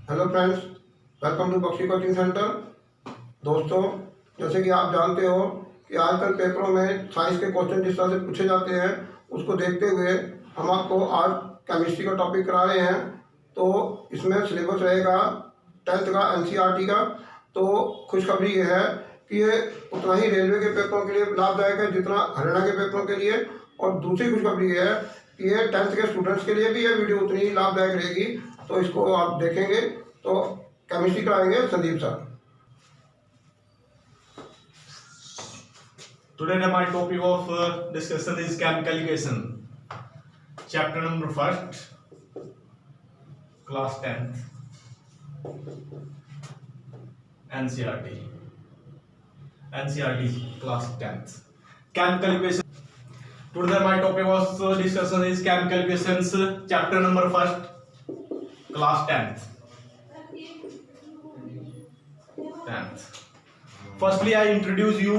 Hello friends, welcome to Bakshi coaching centre. दोस्तों, जैसे कि आप जानते हो कि आजकल पेपरों में साइंस के क्वेश्चन जिस तरह से पूछे जाते हैं, उसको देखते हुए हम आपको आज केमिस्ट्री का टॉपिक करा रहे हैं। तो इसमें सिलेबस रहेगा 10th का एनसीईआरटी का। तो खुशखबरी ये है कि ये उतना ही रेलवे के पेपरों के लिए लाभदायक है जितना हरियाणा के पेपरों के लिए। और दूसरी खुशखबरी ये है कि ये 10th के स्टूडेंट्स के लिए भी ये वीडियो उतनी ही लाभदायक रहेगी। तो इसको आप देखेंगे तो केमिस्ट्री कराएंगे Sandeep sir. Today my topic of discussion is chemical equation, chapter number 1st, class 10th, NCERT, class 10th, chemical equation. Today my topic of discussion is chemical equations, chapter number 1st, class 10th. Firstly, I introduce you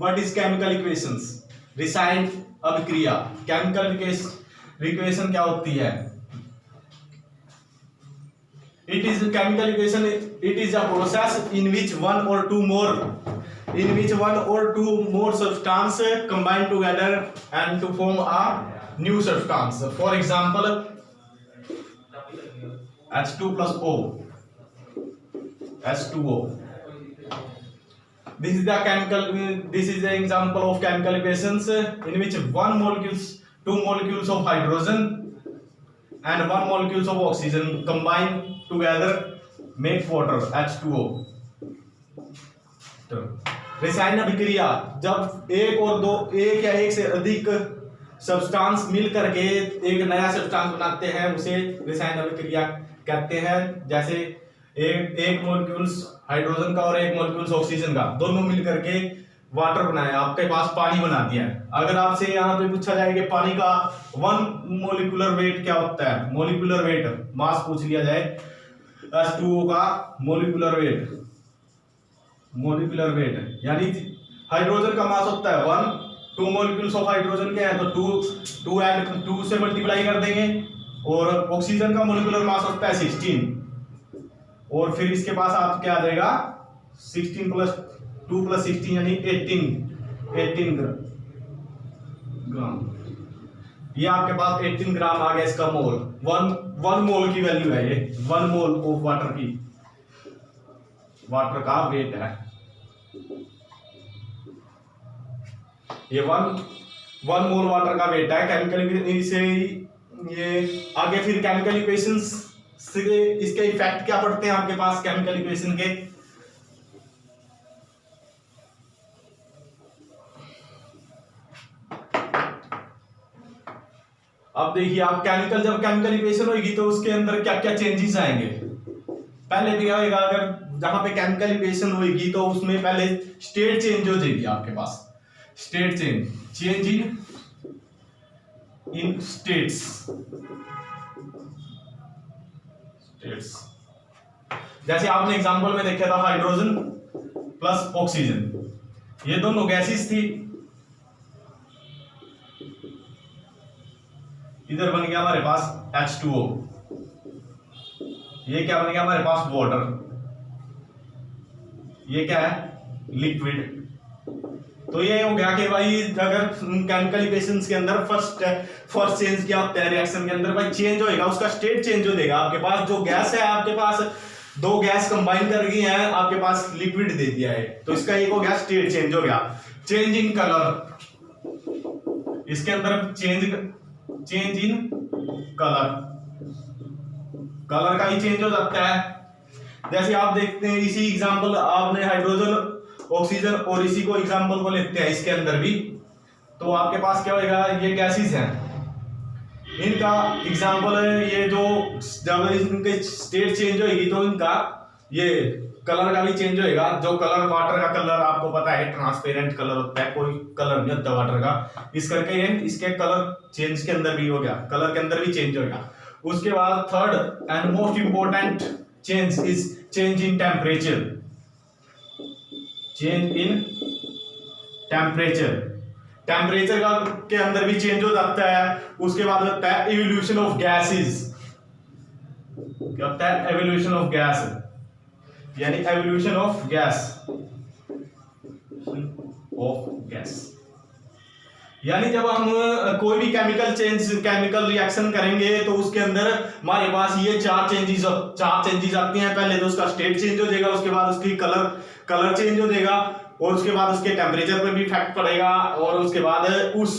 what is chemical equations. रसायन अभिक्रिया। Chemical equation क्या होती है? It is chemical equation. It is a process in which one or two more substance combine together and to form a new substance. For example, H2 plus O, H2O. This is the example of chemical equations in which two molecules of hydrogen and one molecules of oxygen combine together make water H2O. तो रसायन अभिक्रिया, जब एक या एक से अधिक substance मिल करके एक नया सब्सटेंस बनाते हैं, उसे रसायन अभिक्रिया कहते हैं। जैसे एक मॉलिक्यूल्स हाइड्रोजन का और एक मॉलिक्यूल्स ऑक्सीजन का, दोनों मिल करके वाटर बनाया, आपके पास पानी बना दिया है। अगर आपसे यहाँ पे पूछा जाए कि पानी का 1 मोलिकुलर वेट क्या होता है, मोलिकुलर वेट मास पूछ लिया जाए, H2O का मोलिकुलर वेट यानी हाइड्रोजन का मास होता है 1, 2 मोलिक्यूल्स ऑफ हाइड्रोजन के हैं तो 2 से मल्टीप्लाई कर देंगे, और ऑक्सीजन का मोलिकुलर मास होता है 16, और फिर इसके पास आप क्या आ जाएगा 16 प्लस 2 प्लस 16 यानी 18 ग्राम। ये आपके पास 18 ग्राम आ गया इसका मोल। 1 मोल की वैल्यू है ये, 1 मोल ऑफ वाटर का वेट है ये। 1 मोल वाटर का वेट है केमिकल से। ये आगे फिर केमिकल इक्वेशंस से इसके इफेक्ट क्या पड़ते हैं आपके पास केमिकल इक्वेशन के। अब देखिए आप जब केमिकल इक्वेशन होगी तो उसके अंदर क्या क्या चेंजेस आएंगे। पहले भी क्या होगा, अगर जहां पे केमिकल इक्वेशन होगी तो उसमें पहले स्टेट चेंज हो जाएगी आपके पास। State change in states. जैसे आपने एग्जांपल में देखा था हाइड्रोजन प्लस ऑक्सीजन, ये दोनों गैसेस थी। इधर बन गया हमारे पास H2O, ये क्या बन गया हमारे पास वाटर, ये क्या है लिक्विड। तो ये हो गया कि भाई अगर केमिकल इक्वेशंस के अंदर फर्स्ट चेंज क्या होता है रिएक्शन के अंदर, भाई चेंज होएगा, उसका स्टेट चेंज हो जाएगा। आपके पास जो गैस है, आपके पास 2 गैस कंबाइन कर गई हैं, आपके पास लिक्विड दे दिया है, तो इसका एक हो गया स्टेट चेंज हो गया। चेंज इन कलर, इसके अंदर चेंज इन कलर का ही चेंज हो जाता है। जैसे आप देखते हैं इसी एग्जांपल, आपने हाइड्रोजन ऑक्सीजन और इसी को एग्जांपल को लेते हैं इसके अंदर भी, तो आपके पास क्या होगा, ये गैसेस हैं, इनका एग्जांपल है। ये जो जब इनके स्टेट चेंज होगी तो इनका ये कलर का भी चेंज होएगा। जो कलर वाटर का कलर आपको पता है ट्रांसपेरेंट कलर होता है, कोई कलर नहीं होता वाटर का, इस करके ये इसके कलर चेंज के अंदर भी हो गया, कलर के अंदर भी चेंज होगा। उसके बाद third and most important change is change in temperature. Change in temperature का के अंदर भी चेंज हो जाता है। उसके बाद होता है इवोल्यूशन ऑफ गैसेस। क्या होता है? एवोल्यूशन ऑफ गैस, यानी एवोल्यूशन ऑफ गैस यानी जब हम कोई भी केमिकल रिएक्शन करेंगे तो उसके अंदर हमारे पास ये चार चेंजेस आती हैं। पहले तो उसका स्टेट चेंज हो जाएगा, उसके बाद उसकी कलर चेंज हो जाएगा, और उसके बाद उसके टेम्परेचर पे भी इफेक्ट पड़ेगा, और उसके बाद उस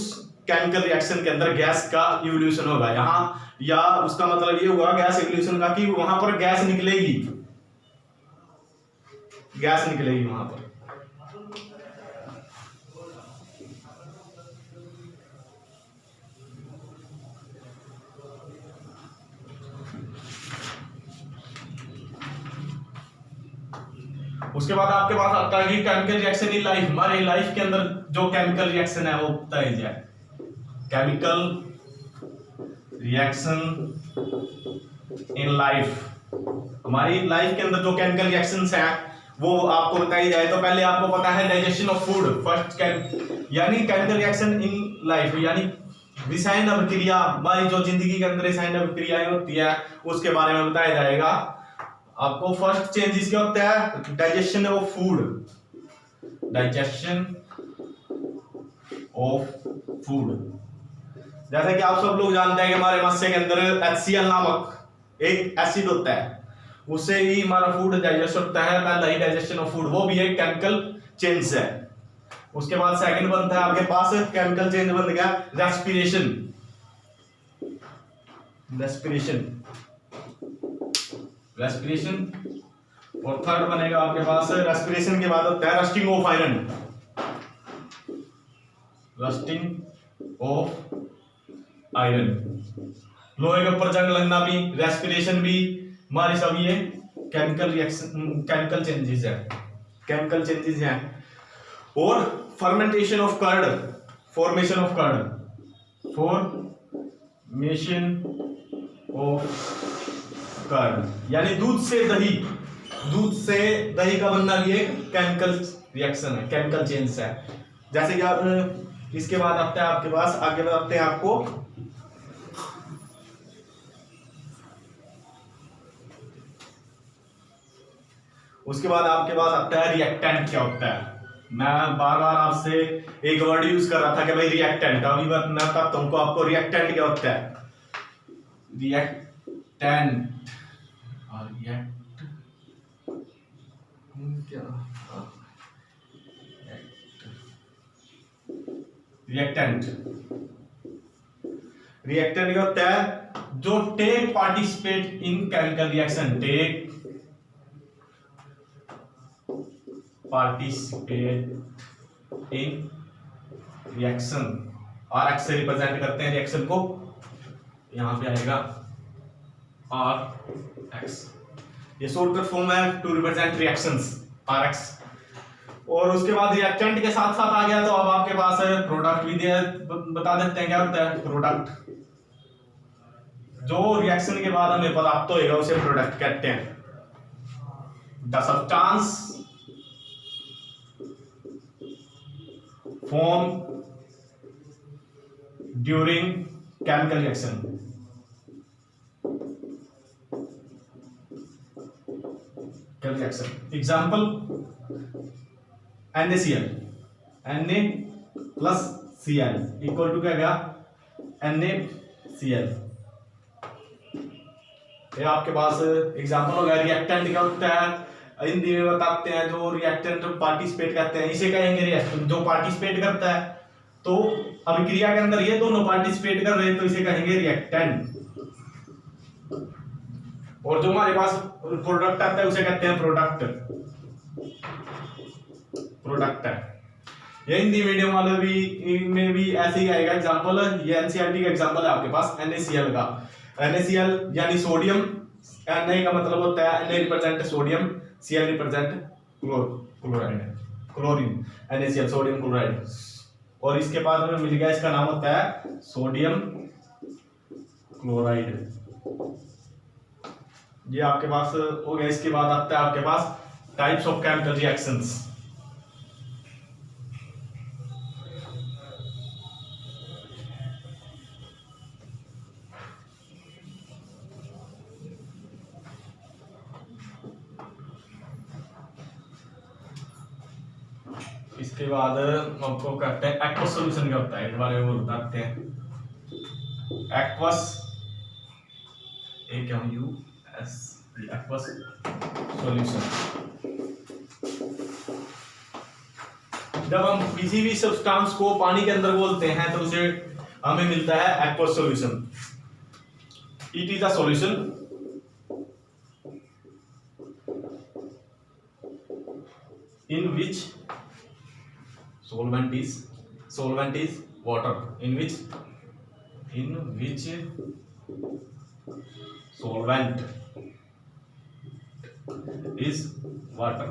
केमिकल रिएक्शन के अंदर गैस का इवोल्यूशन होगा यहाँ, या उसका मतलब ये हुआ गैस इवोल्यूशन का कि वहां पर गैस निकलेगी वहां पर। उसके बाद आपके पास आता है कि केमिकल रिएक्शन इन लाइफ, हमारे लाइफ के अंदर जो केमिकल रिएक्शन है वो बताया जाए। केमिकल रिएक्शन इन लाइफ, हमारी लाइफ के अंदर जो केमिकल रिएक्शंस हैं वो आपको बताई जाए तो पहले आपको पता है डाइजेशन ऑफ फूड फर्स्ट यानी केमिकल रिएक्शन इन लाइफ यानी रसायन अभिक्रिया, हमारी जो जिंदगी के अंदर रसायन अभिक्रियाएं होती है उसके बारे में बताया जाएगा आपको। फर्स्ट चेंजेस क्या होता है? डाइजेशन ऑफ फूड, जैसे कि आप सब लोग जानते हैं कि हमारे मत्स्य के अंदर HCl नामक एक एसिड होता है, उससे ही हमारा फूड डाइजेस्ट होता है। पहला ही डाइजेशन ऑफ फूड, वो भी एक केमिकल चेंज है। उसके बाद सेकंड बनता है आपके पास केमिकल चेंज बन गया रेस्पिरेशन, और थर्ड बनेगा आपके पास रेस्पिरेशन के बाद होता है रस्टिंग ऑफ आयरन, लोहे के ऊपर जंग लगना भी, रेस्पिरेशन भी, हमारी सब ये केमिकल चेंजेस हैं। और फॉर्मेशन ऑफ कर्ड यानी दूध से दही का बनना भी एक केमिकल रिएक्शन है, केमिकल चेंज है। जैसे कि आप इसके बाद आता है आपके पास, आगे बताते हैं आपको उसके बाद आपके पास आता है रिएक्टेंट क्या होता है। मैं बार बार आपसे एक वर्ड यूज कर रहा था कि भाई रिएक्टेंट, अभी मैं बताता हूं आपको रिएक्टेंट क्या होता है। रिएक्टेंट क्या होता है? जो take participate in chemical reaction, RX से रिप्रेजेंट करते हैं रिएक्शन को, यहां पे आएगा RX, ये शॉर्टकट फॉर्म है टू रिप्रेजेंट रिएक्शंस RX। और उसके बाद रिएक्टेंट के साथ साथ आ गया तो अब आपके पास प्रोडक्ट भी बता देते हैं क्या होता है प्रोडक्ट। जो रिएक्शन के बाद हमें प्राप्त होएगा उसे प्रोडक्ट कहते हैं। The substance form during chemical reaction, example NaCl, Na plus Cl equal to क्या गया NaCl। ये आपके पास एग्जाम्पल हो गया। रिएक्टेंट क्या होता है हिंदी में बताते हैं, जो रिएक्टेंट पार्टिसिपेट करते हैं इसे कहेंगे रिएक्टेंट। जो पार्टिसिपेट करता है तो अभिक्रिया के अंदर ये दोनों पार्टिसिपेट कर रहे हैं तो इसे कहेंगे रिएक्टेंट। और जो हमारे पास प्रोडक्ट आता है उसे कहते हैं प्रोडक्ट है। ये हिंदी मीडियम वाले में भी ऐसे ही आएगा एग्जांपल। ये एनसीईआरटी का एग्जांपल है आपके पास NaCl का। NaCl यानी सोडियम, Na का मतलब होता है Na represent sodium, Cl represent chlorine, NaCl sodium chloride. और इसके बाद हमें मिल गया, इसका नाम होता है सोडियम क्लोराइड। ये आपके पास हो गया। इसके बाद आता है आपके पास टाइप्स ऑफ केमिकल रिएक्शंस। उसके बाद हम आपको करते हैं एक्वस सॉल्यूशन क्या होता है इस बारे में बताते हैं। एक्वस एक्वस सॉल्यूशन, जब हम किसी भी सब्सटेंस को पानी के अंदर बोलते हैं तो उसे हमें मिलता है aqueous solution. It is a solution in which solvent is water, in which solvent is water।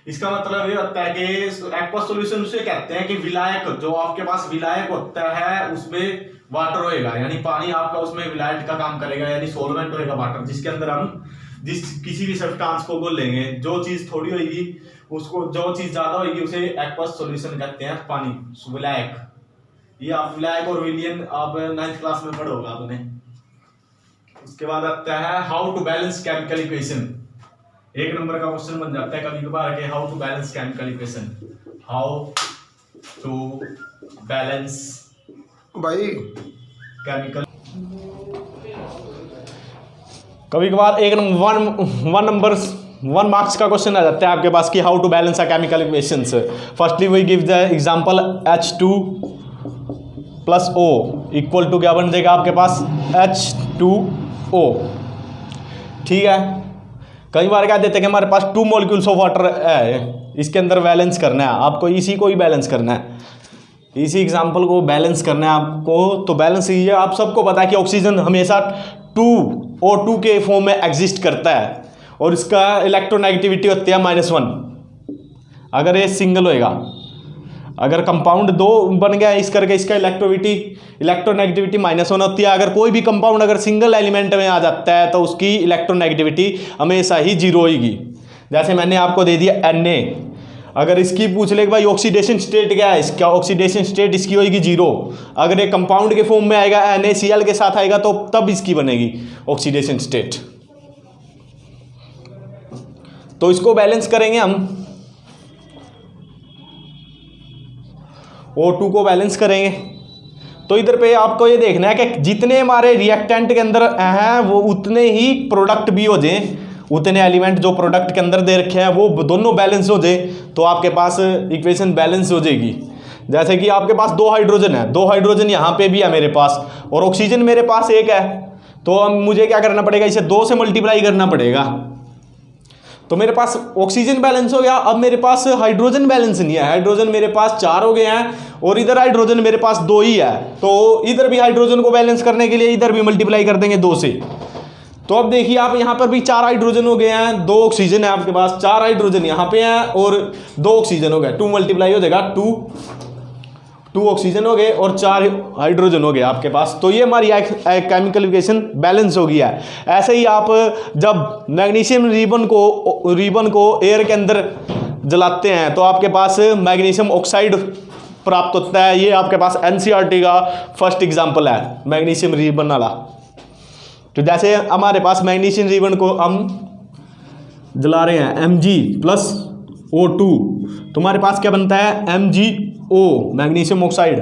इसका मतलब ये होता है कि एक्वस सॉल्यूशन उसे कहते हैं कि विलायक, जो आपके पास विलायक होता है उसमें वाटर होएगा, यानी पानी आपका उसमें विलायक का काम करेगा, यानी सोलवेंट होएगा वाटर, जिसके अंदर हम किसी भी सब्सटेंस को बोल लेंगे। जो चीज थोड़ी होगी उसको, जो चीज ज्यादा होगी उसे एक्वस सॉल्यूशन कहते हैं, पानी, विलायक। ये आप विलायक और विलियन आप 9th क्लास में पढ़ोगे आपने। उसके बाद आता है how to balance chemical equation. 1 number का क्वेश्चन बन जाता है कभी कभार के, how to balance chemical equation, how to balance भाई केमिकल। कभी कभार 1 मार्क्स का क्वेश्चन आ जाता है आपके पास कि how to balance a chemical equations. Firstly we give the example H2+O equal to क्या बन जाएगा आपके पास H2O। ठीक है, कई बार क्या देते हैं कि हमारे पास 2 मॉलिक्यूल्स ऑफ वाटर है, इसके अंदर बैलेंस करना है आपको, इसी को ही बैलेंस करना है, इसी एग्जांपल को बैलेंस करना है आपको। तो बैलेंस ये आप सबको पता है कि ऑक्सीजन हमेशा 2O2 के फॉर्म में एग्जिस्ट करता है और इसका इलेक्ट्रोनेगेटिविटी होती है -1 अगर ये सिंगल होएगा। अगर कंपाउंड 2 बन गया इस करके इसका इलेक्ट्रोनेगेटिविटी -1 होती है। अगर कोई भी कंपाउंड अगर सिंगल एलिमेंट में आ जाता है तो उसकी इलेक्ट्रोनेगेटिविटी हमेशा ही 0 होगी। जैसे मैंने आपको दे दिया Na, अगर इसकी पूछ ले कि भाई ऑक्सीडेशन स्टेट क्या है, इसका ऑक्सीडेशन स्टेट इसकी होगी 0। अगर ये कंपाउंड के फॉर्म में आएगा, NaCl के साथ आएगा, तो तब इसकी बनेगी ऑक्सीडेशन स्टेट। तो इसको बैलेंस करेंगे हम, O2 को बैलेंस करेंगे। तो इधर पे आपको ये देखना है कि जितने हमारे रिएक्टेंट के अंदर हैं वो उतने ही प्रोडक्ट भी हो जाए, उतने एलिमेंट जो प्रोडक्ट के अंदर दे रखे हैं वो दोनों बैलेंस हो जाए, तो आपके पास इक्वेशन बैलेंस हो जाएगी। जैसे कि आपके पास 2 हाइड्रोजन है, 2 हाइड्रोजन यहाँ पे भी है मेरे पास, और ऑक्सीजन मेरे पास 1 है, तो अब मुझे क्या करना पड़ेगा, इसे 2 से मल्टीप्लाई करना पड़ेगा। तो मेरे पास ऑक्सीजन बैलेंस हो गया। अब मेरे पास हाइड्रोजन बैलेंस नहीं है, हाइड्रोजन मेरे पास 4 हो गए हैं और इधर हाइड्रोजन मेरे पास 2 ही है। तो इधर भी हाइड्रोजन को बैलेंस करने के लिए इधर भी मल्टीप्लाई कर देंगे 2 से। तो अब देखिए आप यहाँ पर भी 4 हाइड्रोजन हो गए हैं, 2 ऑक्सीजन है आपके पास, 4 हाइड्रोजन यहाँ पे हैं और 2 ऑक्सीजन हो गए, 2 मल्टीप्लाई हो जाएगा 2 ऑक्सीजन हो गए और 4 हाइड्रोजन हो गए आपके पास। तो ये हमारी केमिकल इक्वेशन बैलेंस हो गया है। ऐसे ही आप जब मैग्नीशियम रिबन को एयर के अंदर जलाते हैं तो आपके पास मैग्नीशियम ऑक्साइड प्राप्त होता है। ये आपके पास NCERT का फर्स्ट एग्जाम्पल है, मैग्नीशियम रिबन वाला। तो जैसे हमारे पास मैग्नीशियम रिबन को हम जला रहे हैं Mg+O2, तुम्हारे पास क्या बनता है MgO, मैग्नीशियम ऑक्साइड।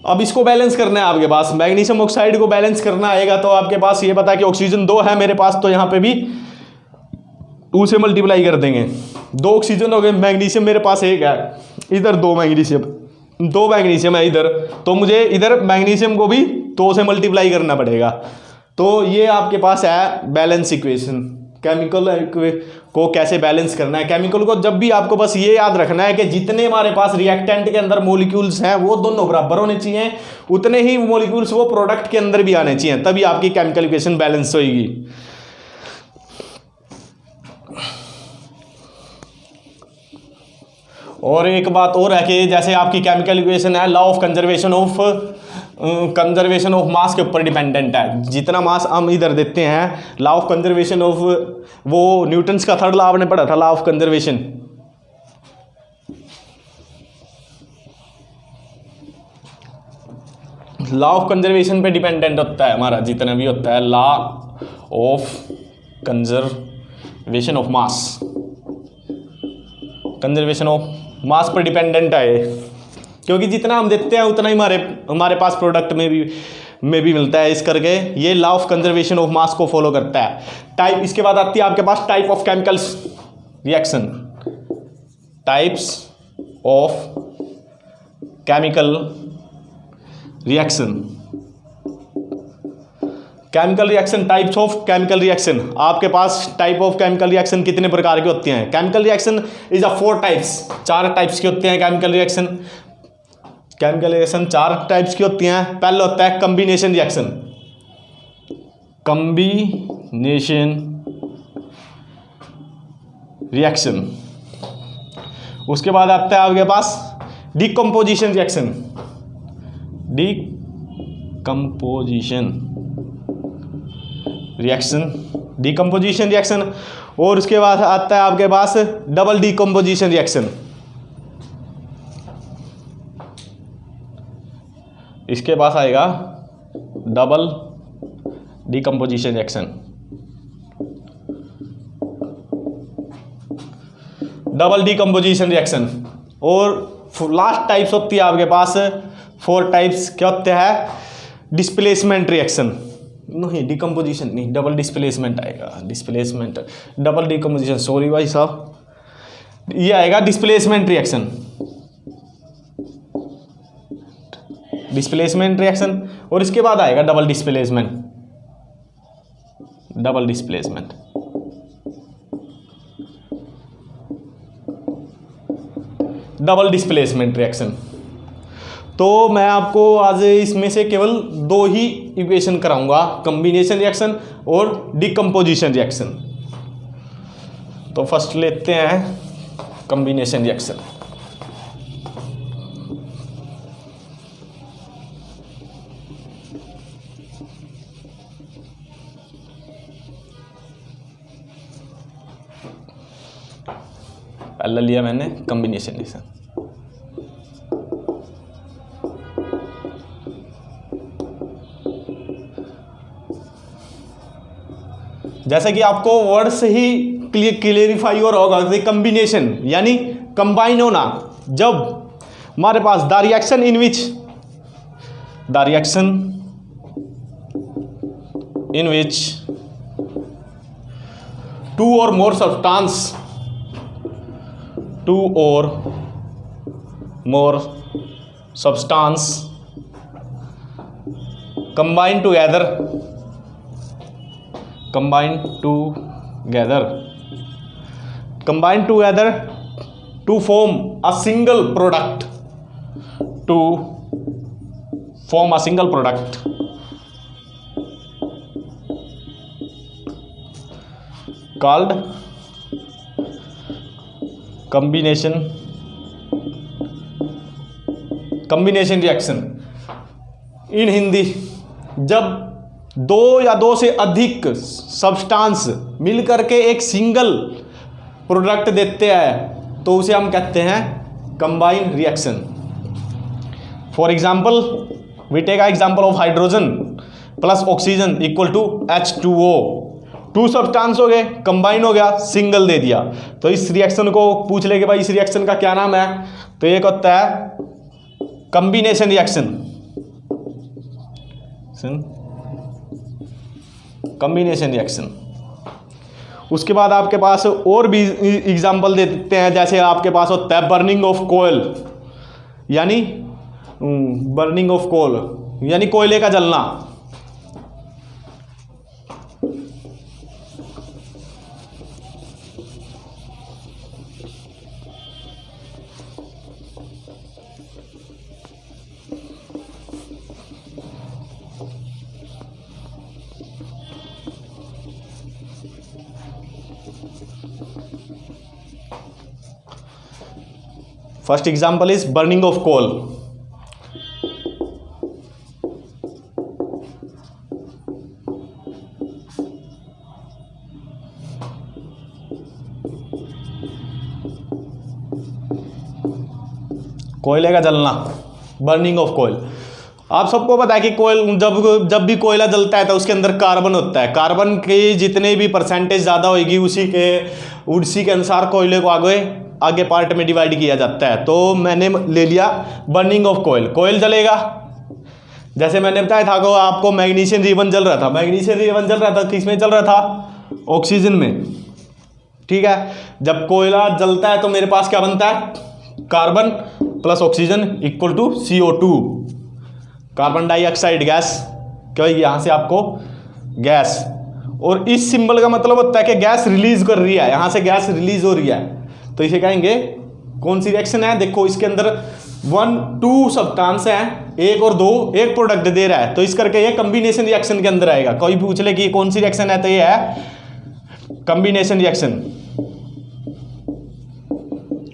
अब इसको बैलेंस करना है आपके पास, मैग्नीशियम ऑक्साइड को बैलेंस करना आएगा तो आपके पास ये पता है कि ऑक्सीजन 2 है मेरे पास, तो यहाँ पे भी 2 से मल्टीप्लाई कर देंगे, 2 ऑक्सीजन हो गए, मैग्नीशियम मेरे पास 1 है, इधर 2 मैग्नीशियम है इधर, तो मुझे इधर मैग्नीशियम को भी 2 से मल्टीप्लाई करना पड़ेगा। तो ये आपके पास है बैलेंस इक्वेशन, केमिकल को कैसे बैलेंस करना है। केमिकल को जब भी आपको बस ये याद रखना है कि जितने हमारे पास रिएक्टेंट के अंदर मॉलिक्यूल्स हैं वो दोनों बराबर होने चाहिए, उतने ही मॉलिक्यूल्स वो प्रोडक्ट के अंदर भी आने चाहिए, तभी आपकी केमिकल इक्वेशन बैलेंस होगी। और एक बात और है कि जैसे आपकी केमिकल इक्वेशन है law of conservation of mass के ऊपर डिपेंडेंट है। जितना मास हम इधर देते हैं, लॉ ऑफ कंजर्वेशन ऑफ, वो न्यूटन्स का 3rd लॉ आपने पढ़ा था, law of conservation. Law of conservation पे डिपेंडेंट होता है हमारा जितना भी होता है, law of conservation of mass. Conservation of mass पर डिपेंडेंट है, क्योंकि जितना हम देते हैं उतना ही हमारे पास प्रोडक्ट में भी मिलता है। इस करके ये law of conservation of mass को फॉलो करता है। टाइप, इसके बाद आती है आपके पास type of chemicals reaction, types of chemical reaction. Chemical reaction, types of chemical reaction. आपके पास टाइप ऑफ केमिकल रिएक्शन कितने प्रकार के होते हैं? Chemical reaction is a 4 types, 4 types के होते हैं chemical reaction. Chemical reaction 4 types की होती हैं। पहले होता है कॉम्बिनेशन रिएक्शन, कॉम्बिनेशन रिएक्शन। उसके बाद आता है आपके पास डिकम्पोजिशन रिएक्शन, डिकम्पोजिशन रिएक्शन। और उसके बाद आता है आपके पास डबल डिकम्पोजिशन रिएक्शन। इसके पास आएगा double decomposition reaction. Double decomposition reaction. और लास्ट टाइप्स होती है आपके पास 4 टाइप्स। क्या होते हैं? डिस्प्लेसमेंट रिएक्शन, नहीं डिकम्पोजिशन नहीं, डबल डिस्प्लेसमेंट आएगा, डिस्प्लेसमेंट डबल डिकम्पोजिशन, सॉरी भाई साहब, ये आएगा डिस्प्लेसमेंट रिएक्शन, डिस्प्लेसमेंट रिएक्शन। और इसके बाद आएगा double displacement, double displacement. Double displacement reaction. तो मैं आपको आज इसमें से केवल 2 ही इक्वेशन कराऊंगा, कॉम्बिनेशन रिएक्शन और डिकम्पोजिशन रिएक्शन। तो फर्स्ट लेते हैं कॉम्बिनेशन रिएक्शन। पहला लिया मैंने कॉम्बिनेशन रिएक्शन। जैसा कि आपको वर्ड से ही क्लियरिफाई हो रहा होगा, कॉम्बिनेशन यानी कंबाइन होना। जब हमारे पास the reaction in which 2 or more substance combine together to form a single product, called combination reaction। इन हिंदी, जब 2 या 2 से अधिक सब्सटेंस मिलकर के एक सिंगल प्रोडक्ट देते हैं तो उसे हम कहते हैं combine reaction. For example we take example of hydrogen plus oxygen equal to H2O। 2 substance हो गए, कंबाइन हो गया, सिंगल दे दिया। तो इस रिएक्शन को पूछ ले कि भाई इस रिएक्शन का क्या नाम है, तो एक होता है कॉम्बिनेशन रिएक्शन, कॉम्बिनेशन रिएक्शन। उसके बाद आपके पास और भी एग्जाम्पल दे देते हैं, जैसे आपके पास होता है बर्निंग ऑफ कोयल, यानी कोयले का जलना। First example is burning of coal। कोयले का जलना, बर्निंग ऑफ कोयल। आप सबको पता है कि कोयल जब भी कोयला जलता है तो उसके अंदर कार्बन होता है। कार्बन की जितने भी परसेंटेज ज़्यादा होगी उसी के अनुसार कोयले को आगे आगे पार्ट में डिवाइड किया जाता है। तो मैंने ले लिया बर्निंग ऑफ कोयल, कोयल जलेगा। जैसे मैंने बताया था को आपको मैग्नीशियम रिबन जल रहा था, मैग्नीशियम रिबन जल रहा था, किसमें चल रहा था? ऑक्सीजन में। ठीक है, जब कोयला जलता है तो मेरे पास क्या बनता है? Carbon plus oxygen equal to CO2, carbon dioxide gas. क्या होगी यहां से आपको? गैस। और इस सिंबल का मतलब होता है कि गैस रिलीज कर रही है, यहां से गैस रिलीज हो रही है, तो इसे कहेंगे कौन सी रिएक्शन है? देखो इसके अंदर 1 2 सब्सटेंस है, 1 और 2 एक प्रोडक्ट दे रहा है, तो इस करके ये कॉम्बिनेशन रिएक्शन के अंदर आएगा। कोई पूछ ले कि कौन सी रिएक्शन है, तो ये है कॉम्बिनेशन रिएक्शन,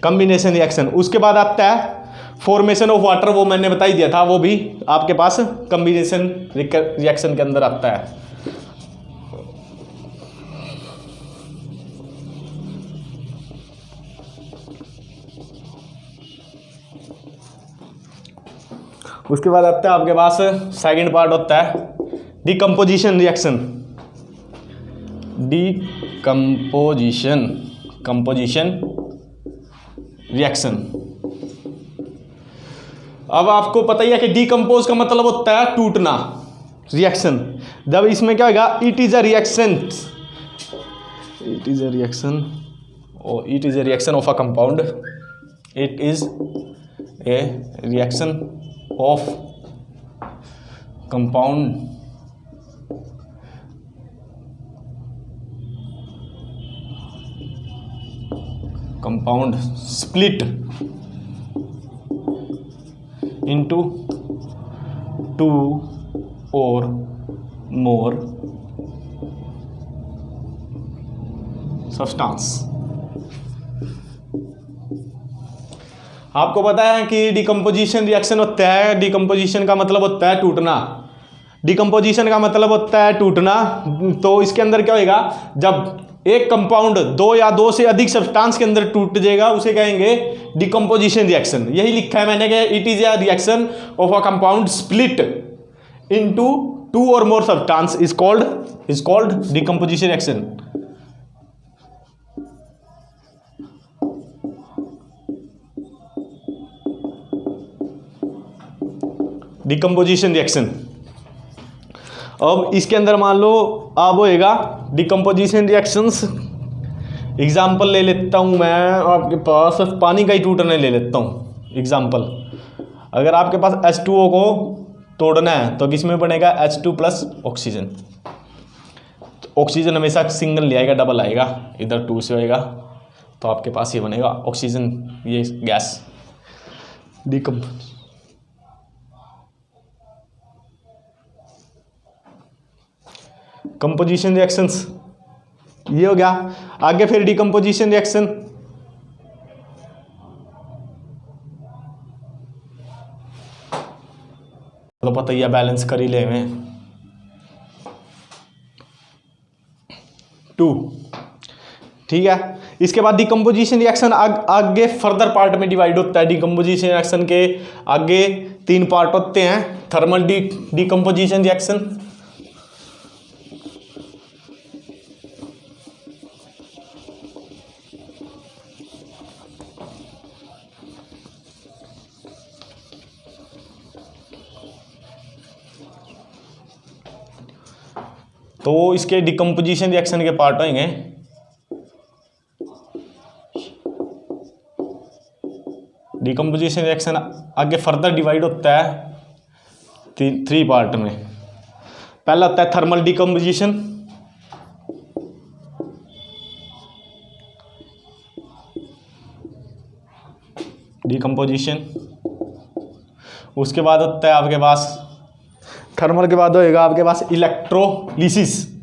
कॉम्बिनेशन रिएक्शन। उसके बाद आता है फॉर्मेशन ऑफ वाटर, वो मैंने बता ही दिया था, वो भी आपके पास कॉम्बिनेशन रिएक्शन के अंदर आता है। उसके बाद आता है आपके पास सेकंड पार्ट होता है डिकम्पोजिशन रिएक्शन, कंपोजिशन रिएक्शन। अब आपको पता ही है कि डिकम्पोज का मतलब होता है टूटना, रिएक्शन। जब इसमें क्या होगा? It is a reaction of a compound, it is a reaction of compound split into 2 or more substance। आपको पता है कि डिकम्पोजिशन रिएक्शन होता है, डिकम्पोजिशन का मतलब होता है टूटना, डिकम्पोजिशन का मतलब होता है टूटना। तो इसके अंदर क्या होएगा? जब एक कंपाउंड 2 या 2 से अधिक सब्सटेंस के अंदर टूट जाएगा, उसे कहेंगे डिकम्पोजिशन रिएक्शन। यही लिखा है मैंने कि it is a reaction of a compound split into 2 और more substance is called decomposition reaction. Decomposition reaction. अब इसके अंदर मान लो अब होएगा डिकम्पोजिशन रिएक्शंस। एग्जाम्पल ले लेता हूं मैं आपके पास, पानी का ही टूटने ले लेता हूं एग्जाम्पल। अगर आपके पास H2O को तोड़ना है तो किसमें बनेगा? H2 plus oxygen. ऑक्सीजन हमेशा सिंगल ले आएगा, डबल आएगा, इधर 2 से होएगा, तो आपके पास ये बनेगा ऑक्सीजन, ये गैस। कंपोजिशन रिएक्शंस ये हो गया। आगे फिर डिकम्पोजिशन रिएक्शन, तो पता ही है बैलेंस कर ही ले में 2। ठीक है, इसके बाद डिकम्पोजिशन रिएक्शन आगे फर्दर पार्ट में डिवाइड होता है। डिकम्पोजिशन रिएक्शन के आगे 3 पार्ट होते हैं। थर्मल डिकम्पोजिशन रिएक्शन, तो इसके डिकम्पोजिशन रिएक्शन के पार्ट होंगे डिकम्पोजिशन रिएक्शन आगे फर्दर डिवाइड होता है 3 पार्ट में। पहला होता है थर्मल डिकम्पोजिशन, उसके बाद होता है आपके पास थर्मल के बाद होएगा आपके पास इलेक्ट्रोलिसिस।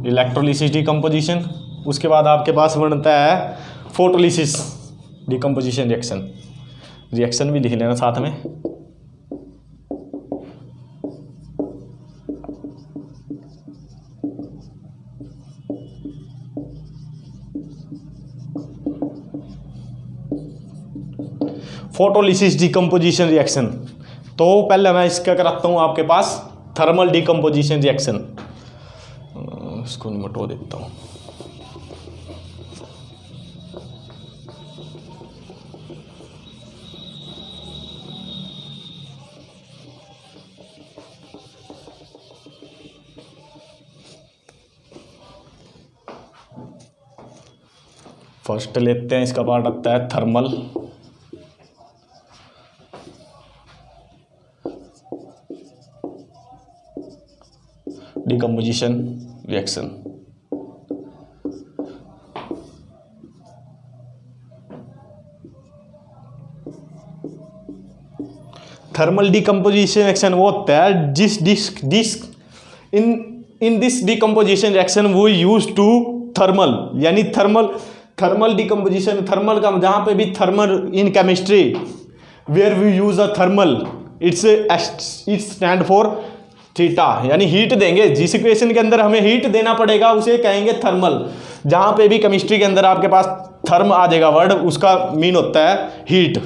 Electrolysis decomposition. उसके बाद आपके पास बनता है फोटोलिसिस डिकम्पोजिशन रिएक्शन भी लिख लेना साथ में। Photolysis decomposition reaction. तो पहले मैं इसका कराता हूँ आपके पास थर्मल डिकम्पोजिशन रिएक्शन। इसको निमटो देता हूँ। फर्स्ट लेते हैं, इसका पार्ट आता है thermal decomposition reaction. Thermal decomposition reaction वो होता है इन दिस डिकम्पोजिशन रिएक्शन वो यूज टू थर्मल, यानी थर्मल डिकम्पोजिशन, थर्मल का जहाँ पे भी thermal in chemistry where we use a thermal it's stand for theta, यानी हीट देंगे। जिस इक्वेशन के अंदर हमें हीट देना पड़ेगा उसे कहेंगे थर्मल। जहाँ पे भी केमिस्ट्री के अंदर आपके पास थर्म आ जाएगा वर्ड, उसका मीन होता है हीट।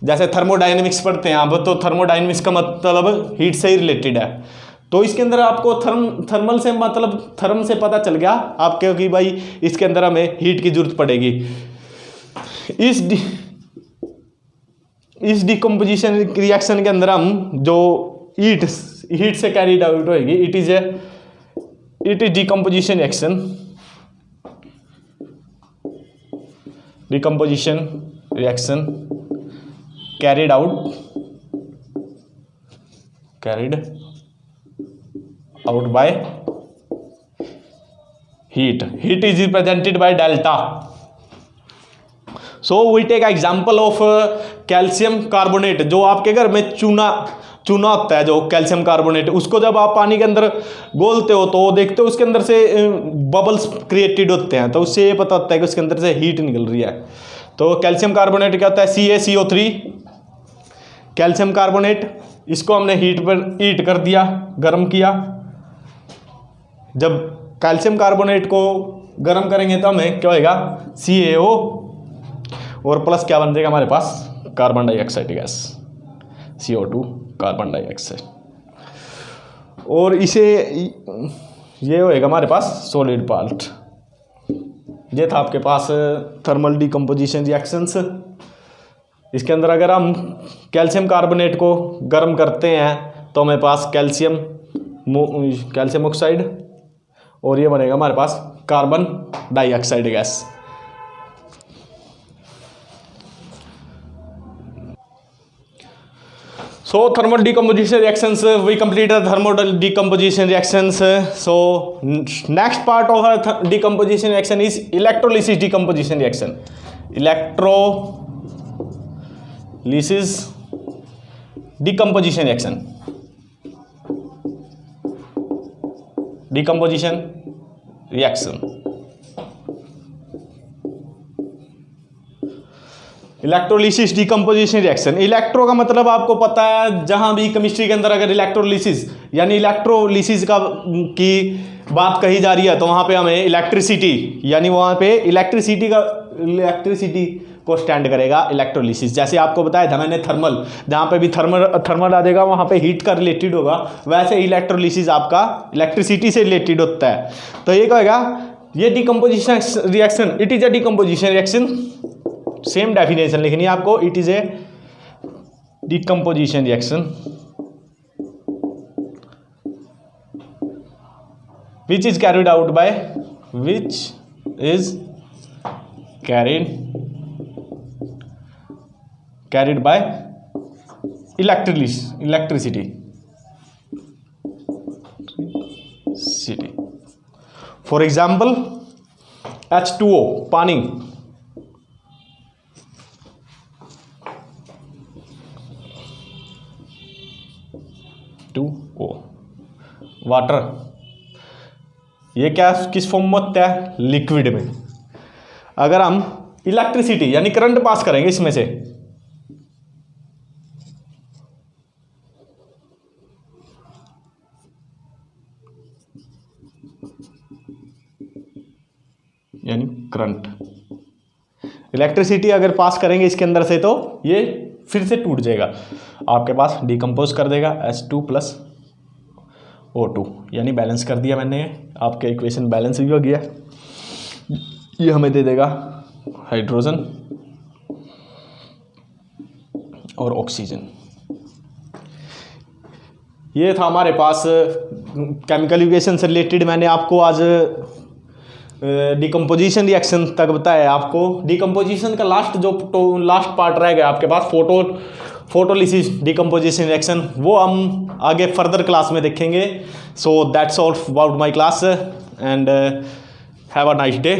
जैसे थर्मोडायनेमिक्स पढ़ते हैं आप, तो थर्मोडायनेमिक्स का मतलब हीट से ही रिलेटेड है। तो इसके अंदर आपको थर्मल से मतलब थर्म से पता चल गया आपके कि भाई इसके अंदर हमें हीट की जरूरत पड़ेगी। इस डिकम्पोजिशन रिएक्शन के अंदर हम जो हीट से कैरीड आउट होगी, it is decomposition reaction, carried out by heat is represented by delta. So we take example of calcium carbonate। जो आपके घर में चूना होता है, जो कैल्शियम कार्बोनेट, उसको जब आप पानी के अंदर घोलते हो तो देखते हो उसके अंदर से बबल्स क्रिएटेड होते हैं, तो उससे ये पता होता है कि उसके अंदर से हीट निकल रही है। तो कैल्शियम कार्बोनेट क्या होता है, CaCO3 कैल्शियम कार्बोनेट। इसको हमने हीट कर दिया, गर्म किया। जब कैल्शियम कार्बोनेट को गर्म करेंगे तो हमें क्या होएगा, CaO और प्लस क्या बन जाएगा हमारे पास, carbon dioxide gas, CO2 carbon dioxide. और इसे ये होएगा हमारे पास सॉलिड पार्ट। ये था आपके पास थर्मल डिकम्पोजिशन रिएक्शंस। इसके अंदर अगर हम कैल्शियम कार्बोनेट को गर्म करते हैं तो हमारे पास कैल्शियम ऑक्साइड, और ये बनेगा हमारे पास carbon dioxide gas. So thermal decomposition reactions, we completed thermal decomposition reactions. So next part of our decomposition reaction is electrolysis decomposition reaction. Electrolysis decomposition reaction. Decomposition reaction. Electrolysis decomposition reaction. Electro का मतलब आपको पता है, जहां भी chemistry के अंदर अगर इलेक्ट्रोलिसिस यानी इलेक्ट्रोलिसिस की बात कही जा रही है तो वहां पे हमें इलेक्ट्रिसिटी, यानी वहां पे इलेक्ट्रिसिटी को स्टैंड करेगा इलेक्ट्रोलिसिस। जैसे आपको बताया था मैंने थर्मल, जहां पे भी थर्मल आ जाएगा वहां पे हीट का रिलेटेड होगा, वैसे इलेक्ट्रोलिसिस आपका इलेक्ट्रिसिटी से रिलेटेड होता है। तो ये कहेगा ये decomposition reaction, it is a decomposition reaction. Same definition लिखनी है आपको, it is a decomposition reaction which is carried out by carried by electricity. For example, H2O पानी, H2O वाटर, ये क्या किस फॉर्म में होता है, लिक्विड में। अगर हम इलेक्ट्रिसिटी यानी करंट पास करेंगे इसमें से, यानी करंट, इलेक्ट्रिसिटी अगर पास करेंगे इसके अंदर से तो ये फिर से टूट जाएगा, आपके पास डिकम्पोज कर देगा H2 + O2, यानी बैलेंस कर दिया मैंने, आपके इक्वेशन बैलेंस भी हो गया। ये हमें दे देगा हाइड्रोजन और ऑक्सीजन। ये था हमारे पास केमिकल इक्वेशन से रिलेटेड। मैंने आपको आज डिकम्पोजिशन रिएक्शन तक बताया आपको। डिकम्पोजिशन का लास्ट पार्ट रह गया आपके पास फोटोलिसिस डिकम्पोजिशन रिएक्शन, वो हम आगे फर्दर क्लास में देखेंगे। So that's all about my class and have a nice day.